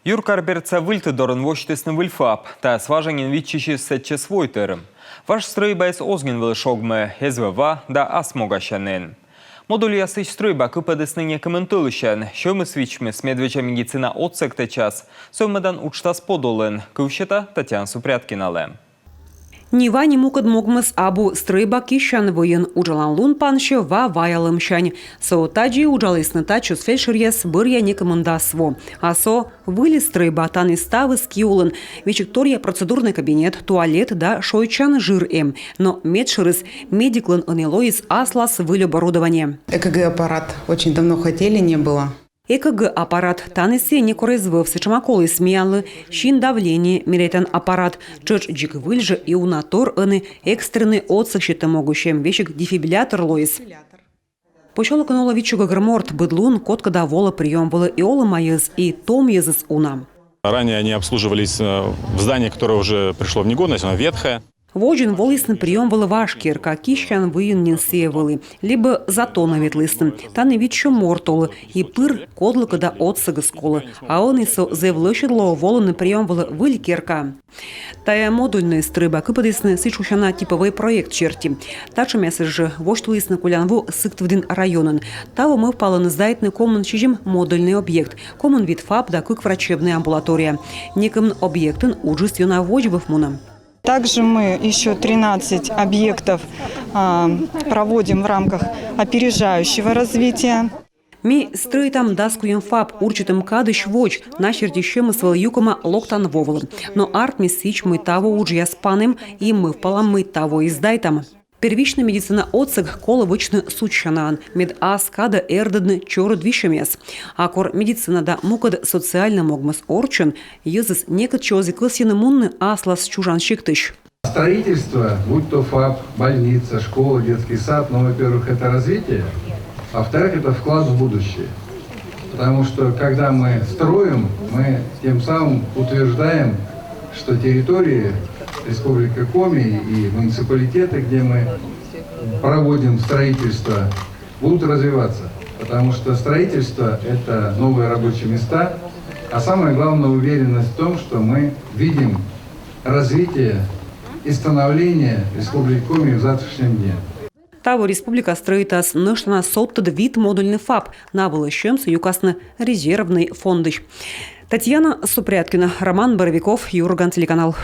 Юркар берца выльты дорын воштесны выльфап, та сважанин витчищи сетче свой терым. Ваш стройбайс озген выл шогмы, ва да асмогащанен. Модуль ясыч стройба кыпадысны не комментующен, шомы свичмы с медвежа медицина отсекте час, сомадан учтас подолен, кывщета Татьяна Супряткинале. Нива не мукад могмас абу стройба кищан воен уджалан лун панще ва ваялым щань. Со таджи уджалысны тачус фельдшерьес бырья не командасво. А со выли стройба таны ставы скиулын. Вечектория процедурный кабинет, туалет да шойчан жир эм. Но медшерыс медиклын анелоис аслас выль оборудование. ЭКГ-аппарат очень давно хотели, не было. ЭКГ-аппарат танысе не корызвывся чамаколы смялы, щин давление, меретан аппарат, чоч джик выльжи и унатор аны экстренный отсыщиты могущем, вещик дефибриллятор лоис. Почолок нола вичуга грморт быдлун, котка да вола прием было и ола майыз, и том езыс уна. Ранее они обслуживались в здании, которое уже пришло в негодность, оно ветхое. Воджин волисный прием был вашкир, как кищан выин нинсеевалы, либо затона ветлыстым, таны вичу мортолы, и пыр кодлыка да отсыга сколы, а он и со зевлощедло волоный прием был вылькерка. Тая модульная стрыба кыпадысны сычушана типовой проект черти. Тачу мясо же воштулысны кулянву сыктвдин районын. Того мы впало на здайтный коммун чижим модульный объект, коммун вид фаб да кык врачебная амбулатория. Неком объектын уджист юна воджбов муна. Также мы еще 13 объектов проводим в рамках опережающего развития. Ми строитам даскуем фаб урчитым кадыш воч, начертищем свой юкома локтан вовлы. Но арт мисич мы того уджия спанем, и мы впалам мы того издайтам. Первичная медицина отсек кола вычны сучанан, мед аскада эрдадны чоры двишемес. Акор медицина да мукад социально могмас орчен, езыс некад чози классины мунны аслас чужан щиктыш. Строительство, будь то ФАП, больница, школа, детский сад, ну, во-первых, это развитие, а во-вторых, это вклад в будущее. Потому что, когда мы строим, мы тем самым утверждаем, что территории Республика Коми и муниципалитеты, где мы проводим строительство, будут развиваться. Потому что строительство – это новые рабочие места, а самое главное – уверенность в том, что мы видим развитие и становление Республики Коми в завтрашнем дне. Того республика строитас ныштана соттад вид модульный фаб, на вылащемся юкасны резервный фондыш. Татьяна Супряткина, Роман Боровиков, Юрган, телеканал.